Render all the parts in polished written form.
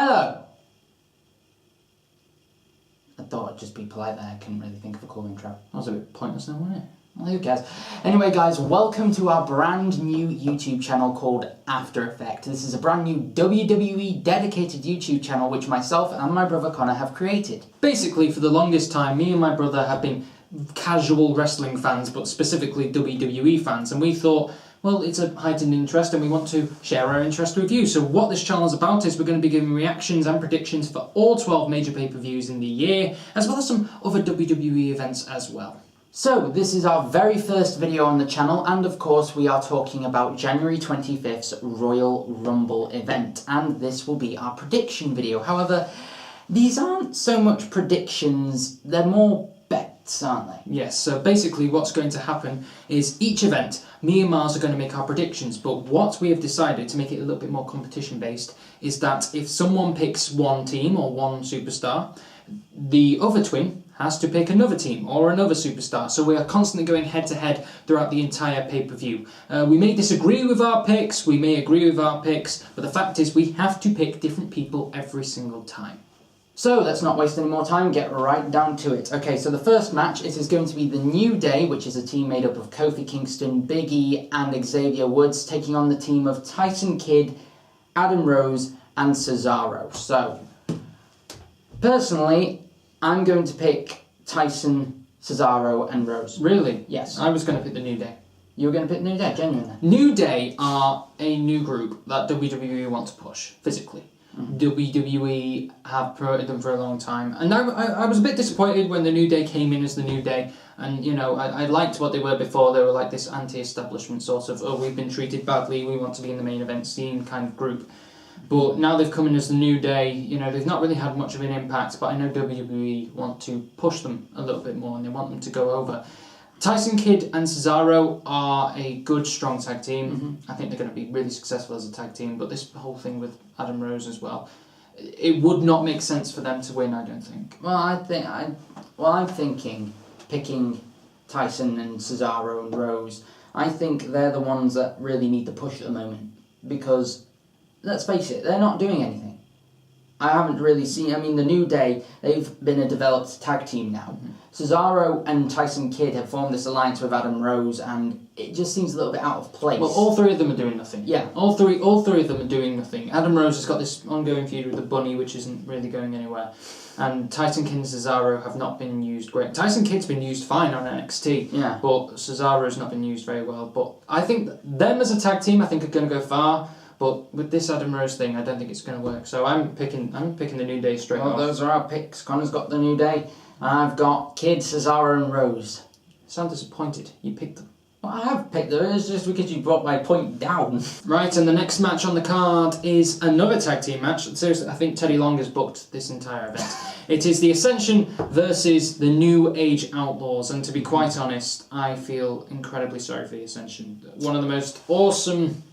Hello! I thought I'd just be polite there, I couldn't really think of a cool intro. That was a bit pointless now, wasn't it? Well, who cares? Anyway guys, welcome to our brand new YouTube channel called AfterEffect. This is a brand new WWE dedicated YouTube channel which myself and my brother Connor have created. Basically, for the longest time, me and my brother have been casual wrestling fans, but specifically WWE fans, and we thought, well, it's a heightened interest and we want to share our interest with you. So what this channel is about is we're going to be giving reactions and predictions for all 12 major pay-per-views in the year, as well as some other WWE events as well. So, this is our very first video on the channel, and of course we are talking about January 25th's Royal Rumble event, and this will be our prediction video. However, these aren't so much predictions, they're more bets, aren't they? Yes, so basically what's going to happen is each event, me and Mars are going to make our predictions, but what we have decided to make it a little bit more competition based is that if someone picks one team or one superstar, the other twin has to pick another team or another superstar. So we are constantly going head to head throughout the entire pay-per-view. We may disagree with our picks, we may agree with our picks, but the fact is we have to pick different people every single time. So let's not waste any more time, get right down to it. Okay, so the first match is going to be the New Day, which is a team made up of Kofi Kingston, Big E and Xavier Woods, taking on the team of Tyson Kidd, Adam Rose and Cesaro. So, personally, I'm going to pick Tyson, Cesaro and Rose. Really? Yes. I was going to pick the New Day. You were going to pick New Day, genuinely? New Day are a new group that WWE want to push, physically. WWE have promoted them for a long time, and I was a bit disappointed when the New Day came in as the New Day, and you know, I liked what they were before. They were like this anti-establishment sort of, oh, we've been treated badly, we want to be in the main event scene kind of group. But now they've come in as the New Day, you know, they've not really had much of an impact, but I know WWE want to push them a little bit more and they want them to go over. Tyson Kidd and Cesaro are a good, strong tag team. I think they're going to be really successful as a tag team, but this whole thing with Adam Rose as well, it would not make sense for them to win, I don't think. Well, I'm thinking picking Tyson and Cesaro and Rose. I think they're the ones that really need the push at the moment, because let's face it, they're not doing anything. I haven't really seen, I mean, the New Day, they've been a developed tag team now. Cesaro and Tyson Kidd have formed this alliance with Adam Rose, and it just seems a little bit out of place. Well, all three of them are doing nothing. Yeah. All three of them are doing nothing. Adam Rose has got this ongoing feud with the Bunny, which isn't really going anywhere. And Tyson Kidd and Cesaro have not been used great. Tyson Kidd's been used fine on NXT, yeah, but Cesaro's not been used very well. But I think them as a tag team, I think, are going to go far. But with this Adam Rose thing, I don't think it's going to work. So I'm picking the New Day straight off. Well, those are our picks. Connor's got the New Day. I've got Kidd, Cesaro and Rose. You sound disappointed. You picked them. Well, I have picked them. It's just because you brought my point down. Right, and the next match on the card is another tag team match. Seriously, I think Teddy Long has booked this entire event. It is the Ascension versus the New Age Outlaws. And to be quite honest, I feel incredibly sorry for the Ascension. One of the most awesome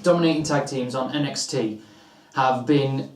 dominating tag teams on NXT have been...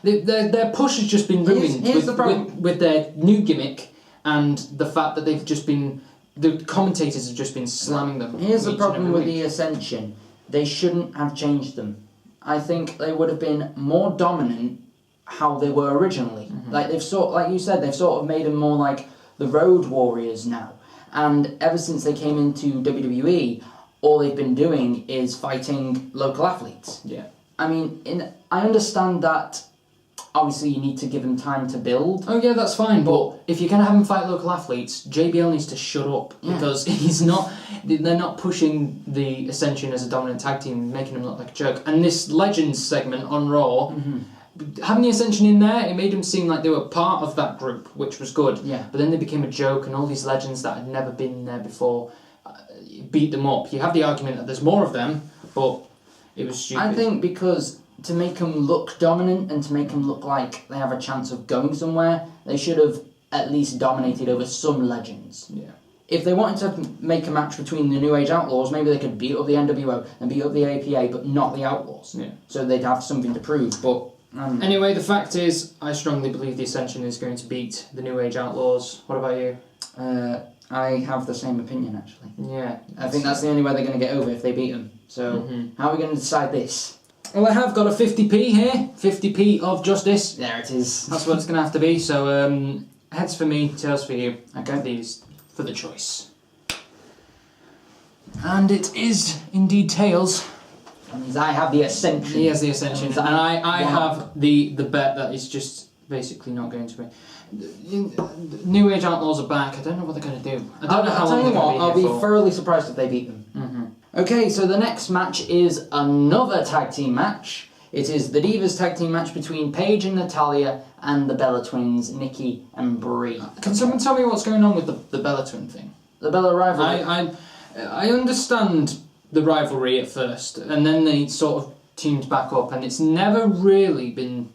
their push has just been ruined with their new gimmick and the fact that they've just been... The commentators have just been slamming them. Here's the problem with the Ascension. They shouldn't have changed them. I think they would have been more dominant how they were originally. Like you said, they've sort of made them more like the Road Warriors now. And ever since they came into WWE, all they've been doing is fighting local athletes. Yeah. I mean, I understand that obviously you need to give them time to build. Oh yeah, that's fine, but if you're going to have him fight local athletes, JBL needs to shut up, because they're not pushing the Ascension as a dominant tag team, making them look like a joke. And this Legends segment on Raw, having the Ascension in there, it made them seem like they were part of that group, which was good. Yeah. But then they became a joke, and all these legends that had never been there before beat them up. You have the argument that there's more of them, but it was stupid. I think because to make them look dominant and to make them look like they have a chance of going somewhere, they should have at least dominated over some legends. Yeah. If they wanted to make a match between the New Age Outlaws, maybe they could beat up the NWO and beat up the APA, but not the Outlaws. Yeah. So they'd have something to prove. But anyway, the fact is, I strongly believe the Ascension is going to beat the New Age Outlaws. What about you? I have the same opinion, actually. Yeah. I think that's the only way they're going to get over, if they beat them. So how are we going to decide this? Well, I have got a 50p here. 50p of justice. There it is. That's what it's going to have to be. So, heads for me, tails for you. I got these for the choice. And it is indeed tails. And I have the Ascension. He has the Ascension. And I have the bet that is just basically not going to be. New Age Outlaws are back. I don't know what they're going to do. I don't know how long they're going to be I'll here be for. thoroughly surprised if they beat them. Okay, so the next match is another tag team match. It is the Divas tag team match between Paige and Natalya and the Bella Twins, Nikki and Brie. Can someone tell me what's going on with the Bella Twin thing? The Bella rivalry. I understand the rivalry at first, and then they sort of teamed back up, and it's never really been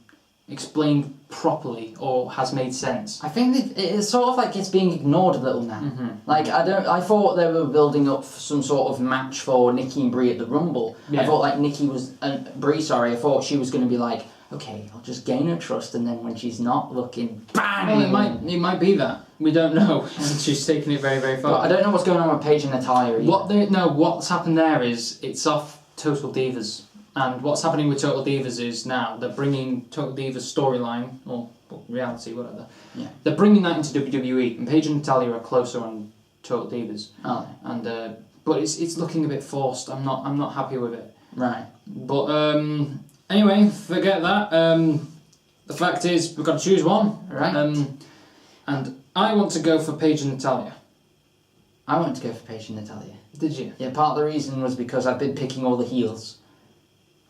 explained properly or has made sense. I think it's sort of like it's being ignored a little now. Like I thought they were building up for some sort of match for Nikki and Brie at the Rumble. Yeah. I thought like Brie, I thought she was going to be like, okay, I'll just gain her trust, and then when she's not looking, bang! Well, it might be that. We don't know. And she's taking it very, very far. But I don't know what's going on with Paige and Natalya either. What's happened there is it's off Total Divas. And what's happening with Total Divas is now they're bringing Total Divas storyline, or reality, whatever. Yeah. They're bringing that into WWE, and Paige and Natalya are closer on Total Divas. Oh. And but it's looking a bit forced. I'm not happy with it. Right. But anyway, forget that. The fact is we've got to choose one. Right. And I want to go for Paige and Natalya. I wanted to go for Paige and Natalya. Did you? Yeah, part of the reason was because I've been picking all the heels.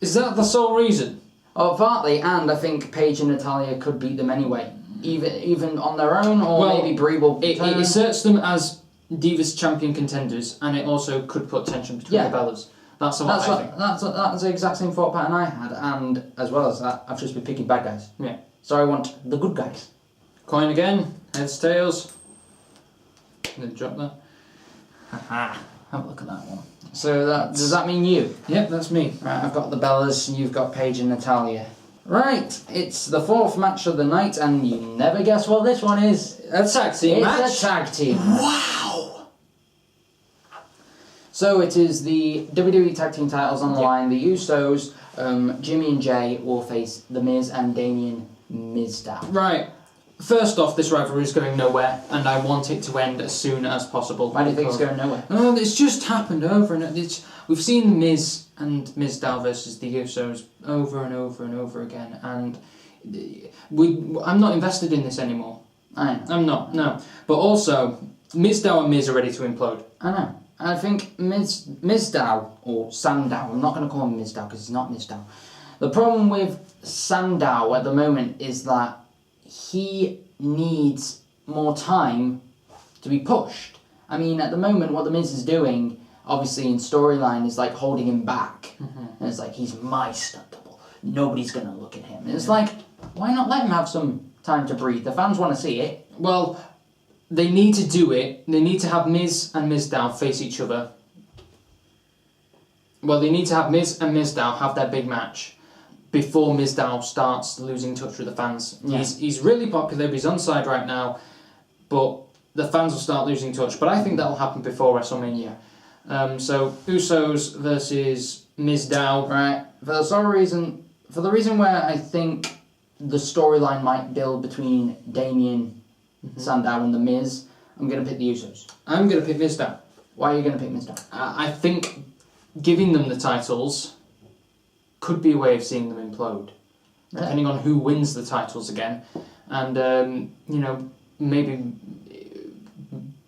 Is that the sole reason? Oh, partly, and I think Paige and Natalya could beat them anyway. Even on their own, or maybe Brie will It turn. asserts them as Divas champion contenders, and it also could put tension between the Bellas. That's what I think. That's the exact same thought pattern I had, and as well as that, I've just been picking bad guys. Yeah. So I want the good guys. Coin again, heads, tails. And then drop that. Haha. Have a look at that one. So does that mean you? Yep, that's me. Right, I've got the Bellas, and you've got Paige and Natalya. Right, it's the fourth match of the night, and you never guess what this one is. A tag team match? It's a tag team. Wow! So it is the WWE Tag Team titles on the line. The Usos, Jimmy and Jay will face The Miz and Damien Mizdow. Right. First off, this rivalry is going nowhere, and I want it to end as soon as possible. Why do you think it's going nowhere? Oh, it's just happened over and over. We've seen Miz and Mizdow versus the Usos over and over and over again, and I'm not invested in this anymore. I'm not, no. But also, Mizdow and Miz are ready to implode. I know. I think Mizdow, or Sandow, I'm not going to call him Mizdow because he's not Mizdow. The problem with Sandow at the moment is that he needs more time to be pushed. I mean, at the moment, what The Miz is doing, obviously in storyline, is like holding him back. And it's like, he's my stunt double. Nobody's going to look at him. And it's like, why not let him have some time to breathe? The fans want to see it. Well, they need to do it. They need to have Miz and Mizdow face each other. Well, they need to have Miz and Mizdow have their big match before Mizdow starts losing touch with the fans. Yeah. He's really popular, he's on side right now, but the fans will start losing touch. But I think that'll happen before WrestleMania. So Usos versus Mizdow. Right. For the reason where I think the storyline might build between Damien Sandow and The Miz, I'm going to pick the Usos. I'm going to pick Mizdow. Why are you going to pick Mizdow? I think giving them the titles could be a way of seeing them implode, depending on who wins the titles again. And, maybe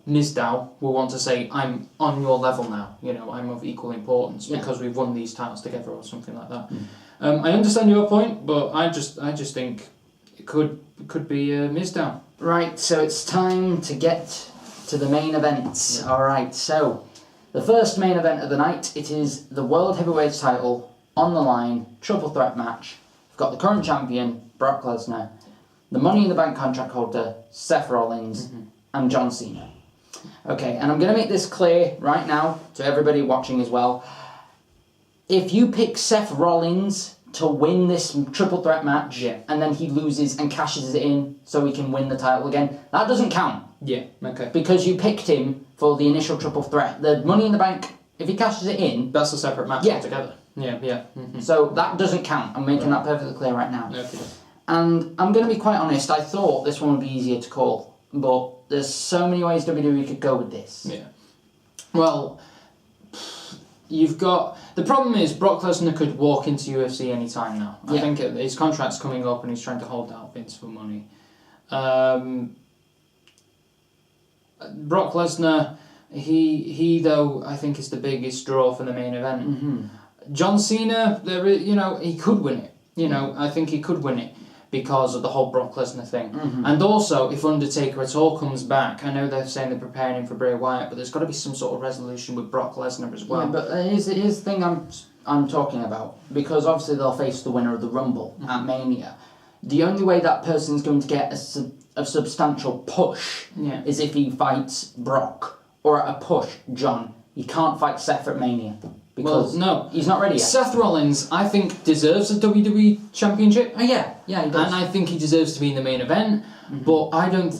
Mizdow will want to say, I'm on your level now, I'm of equal importance because we've won these titles together or something like that. I understand your point, but I just think it could be Mizdow. Right, so it's time to get to the main events. Yeah. Alright, so the first main event of the night, it is the World Heavyweight title on the line, triple threat match. We've got the current champion, Brock Lesnar, the Money in the Bank contract holder, Seth Rollins, and John Cena. Okay, and I'm going to make this clear right now to everybody watching as well. If you pick Seth Rollins to win this triple threat match, and then he loses and cashes it in so he can win the title again, that doesn't count. Yeah, okay. Because you picked him for the initial triple threat. The Money in the Bank, if he cashes it in... That's a separate match altogether. Yeah. So that doesn't count. I'm making that perfectly clear right now. Okay. And I'm going to be quite honest, I thought this one would be easier to call, but there's so many ways WWE could go with this. Yeah. Well, you've got... The problem is Brock Lesnar could walk into UFC any time now. I think his contract's coming up and he's trying to hold out Vince for money. Brock Lesnar, he though, I think is the biggest draw for the main event. Mm-hmm. John Cena, he could win it. I think he could win it because of the whole Brock Lesnar thing. Mm-hmm. And also, if Undertaker at all comes back, I know they're saying they're preparing him for Bray Wyatt, but there's got to be some sort of resolution with Brock Lesnar as well. Yeah, but here's the thing I'm talking about, because obviously they'll face the winner of the Rumble at Mania. The only way that person's going to get a substantial push is if he fights Brock, or at a push, John. He can't fight Seth at Mania. Because no, he's not ready yet. Seth Rollins, I think, deserves a WWE Championship. Oh, yeah, he does. And I think he deserves to be in the main event. But I don't...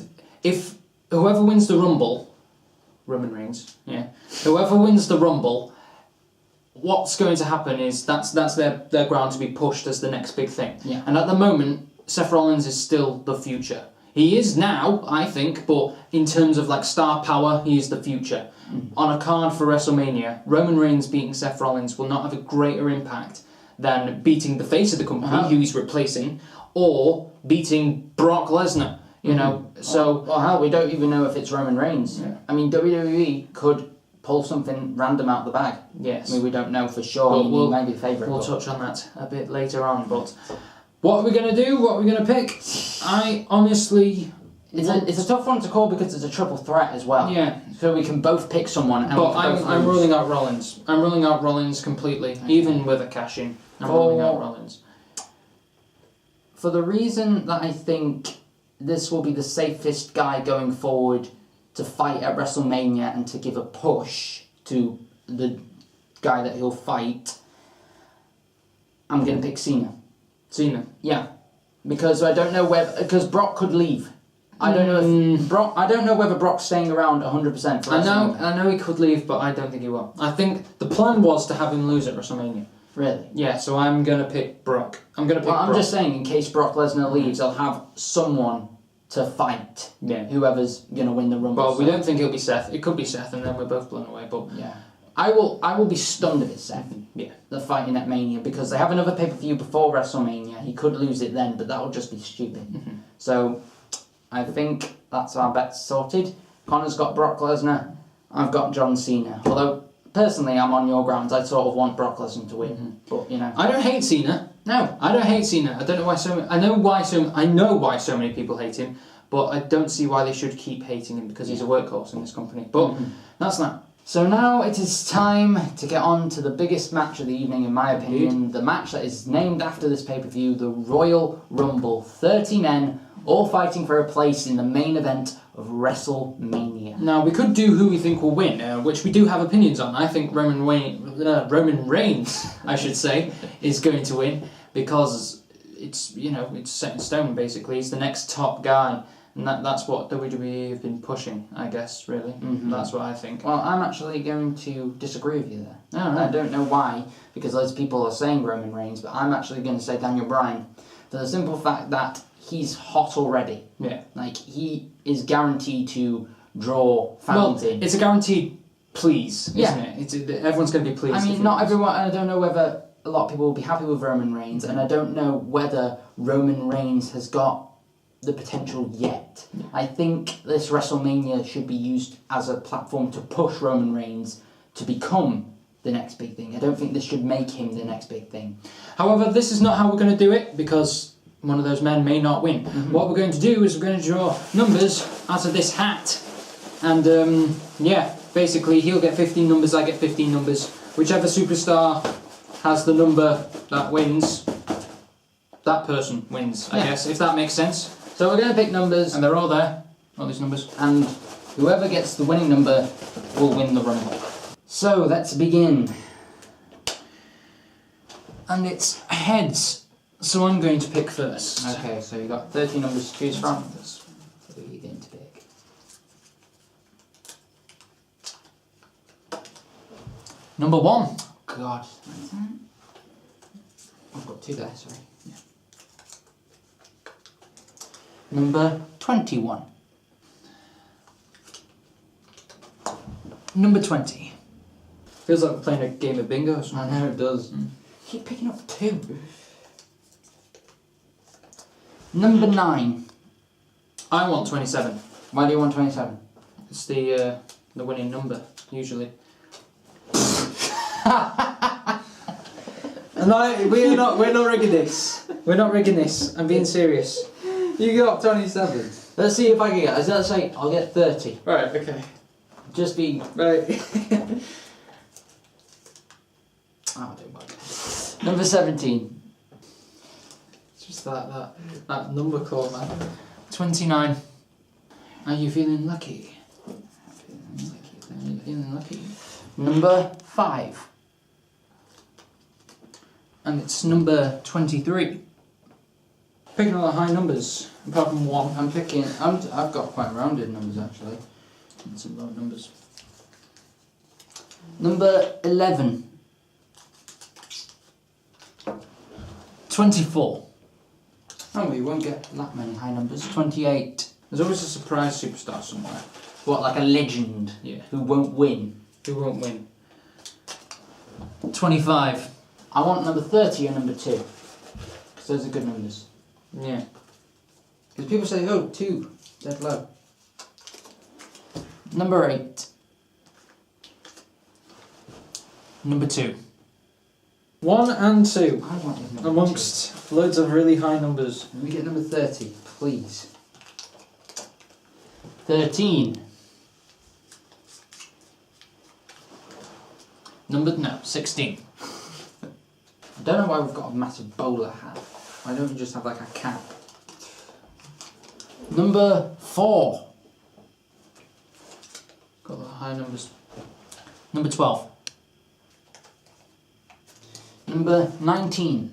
If whoever wins the Rumble... Roman Reigns, yeah. Whoever wins the Rumble, what's going to happen is that's their ground to be pushed as the next big thing. Yeah. And at the moment, Seth Rollins is still the future. He is now, I think, but in terms of like star power, he is the future. On a card for WrestleMania, Roman Reigns beating Seth Rollins will not have a greater impact than beating the face of the company, who he's replacing, or beating Brock Lesnar. So well, hell, we don't even know if it's Roman Reigns. Yeah. I mean, WWE could pull something random out of the bag. Yes. I mean, we don't know for sure. But He might be the favourite. We'll touch on that a bit later on. But what are we going to do? What are we going to pick? I honestly... It's a tough one to call because it's a triple threat as well. Yeah. So we can both pick someone. And But I'm ruling out Rollins. I'm ruling out Rollins completely, even with a cash-in. I'm ruling out Rollins. For the reason that I think this will be the safest guy going forward to fight at WrestleMania and to give a push to the guy that he'll fight, I'm going to pick Cena. Cena. Yeah. Because I don't know because Brock could leave. I don't know if I don't know whether Brock's staying around 100% for WrestleMania. I know he could leave, but I don't think he will. I think the plan was to have him lose at WrestleMania. Really? Yeah, so I'm going to pick Brock. I'm I'm just saying, in case Brock Lesnar leaves, I'll have someone to fight. Yeah. Whoever's going to win the Rumble. Well, we don't think it'll be Seth. It could be Seth, and then we're both blown away. But yeah, I will be stunned if it's Seth. Yeah. The fighting at Mania, because they have another pay-per-view before WrestleMania. He could lose it then, but that would just be stupid. So I think that's our bets sorted. Connor's got Brock Lesnar. I've got John Cena. Although, personally, I'm on your grounds. I sort of want Brock Lesnar to win. But, I don't hate Cena. No. I don't hate Cena. I don't know why I know why so many people hate him, but I don't see why they should keep hating him because he's a workhorse in this company. But that's that. So now it is time to get on to the biggest match of the evening, in my opinion. The match that is named after this pay-per-view, the Royal Rumble. 30 men, all fighting for a place in the main event of WrestleMania. Now, we could do who we think will win, which we do have opinions on. I think Roman Reigns, I should say, is going to win because it's set in stone, basically. He's the next top guy. And that's what WWE have been pushing, I guess, really. That's what I think. Well, I'm actually going to disagree with you there. Oh, right. I don't know why, because loads of people are saying Roman Reigns, but I'm actually going to say Daniel Bryan, for the simple fact that he's hot already. Yeah. Like, he is guaranteed to draw fans in. It's a guaranteed please, isn't it? Everyone's going to be pleased. I mean, not everyone, I don't know whether a lot of people will be happy with Roman Reigns, and I don't know whether Roman Reigns has got the potential yet. I think this WrestleMania should be used as a platform to push Roman Reigns to become the next big thing. I don't think this should make him the next big thing. However, this is not how we're going to do it because one of those men may not win. What we're going to do is we're going to draw numbers out of this hat. And basically he'll get 15 numbers, I get 15 numbers. Whichever superstar has the number that wins, that person wins, I guess, if that makes sense. So we're going to pick numbers, And they're all there, all these numbers. and whoever gets the winning number will win the Rumble. So let's begin. And it's heads, so I'm going to pick first. Okay, so you've got 30 numbers to choose from. Who are you going to pick? Number 1. God. 2 there, sorry. Yeah. Number 21. Number 20. Feels like we're playing a game of bingo or something. I know it does. Keep picking up 2. Number 9. I want 27. Why do you want 27? It's the winning number, usually. No, we're not rigging this. We're not rigging this. I'm being serious. You got 27. Let's see if I can get. Let's say I'll get 30. Right. Okay. Just be. Right. Oh, don't bug. Number 17. It's just that number call, man. 29. Are you feeling lucky? Feeling lucky. Number 5. And it's number 23. Picking all the high numbers, apart from 1. I've got quite rounded numbers actually. And some low numbers. Number 11. 24. Oh, you won't get that many high numbers. 28. There's always a surprise superstar somewhere. What, like a legend? Yeah. Who won't win? Who won't win? 25. I want number 30 and number 2. Because those are good numbers. Yeah. Because people say, oh, 2, dead low. Number 8. Number 2. 1 and 2. I want number Amongst loads of really high numbers. 2. Let me get number 30, please. 13. No, 16. I don't know why we've got a massive bowler hat. Why don't we just have like a cap? Number 4. Got the high numbers. Number 12. Number 19.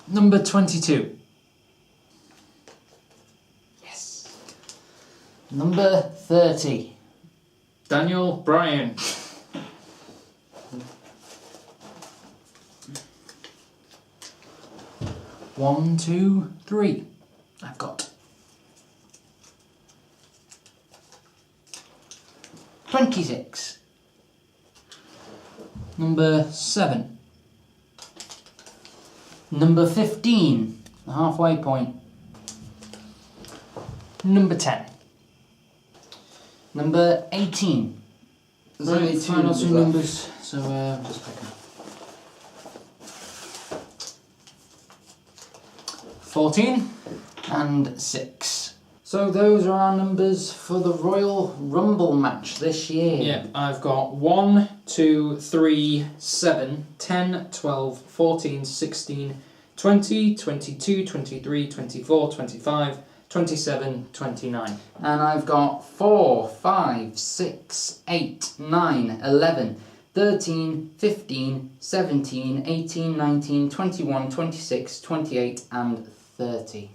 Number 22. Yes. Number 30. Daniel Bryan. One, 2, 3. I've got 26. number 7. Number 15. The halfway point. Number 10. Number 18. There's only 2 final numbers two left. numbers. So Just pick them. 14. And 6. So those are our numbers for the Royal Rumble match this year. Yeah, I've got 1, 2, 3, 7, 10, 12, 14, 16, 20, 22, 23, 24, 25, 27, 29. And I've got 4, 5, 6, 8, 9, 11, 13, 15, 17, 18, 19, 21, 26, 28 and 30.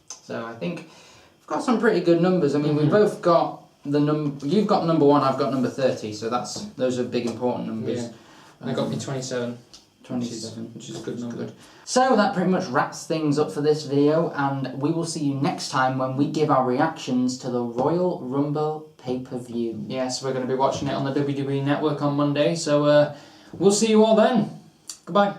So I think we've got some pretty good numbers. I mean, we've both got the number. You've got number 1, I've got number 30. So those are big important numbers. Yeah. I got me 27. 27, Which is a good number. So that pretty much wraps things up for this video, and we will see you next time when we give our reactions to the Royal Rumble pay-per-view. Yes, we're going to be watching it on the WWE Network on Monday, so we'll see you all then. Goodbye.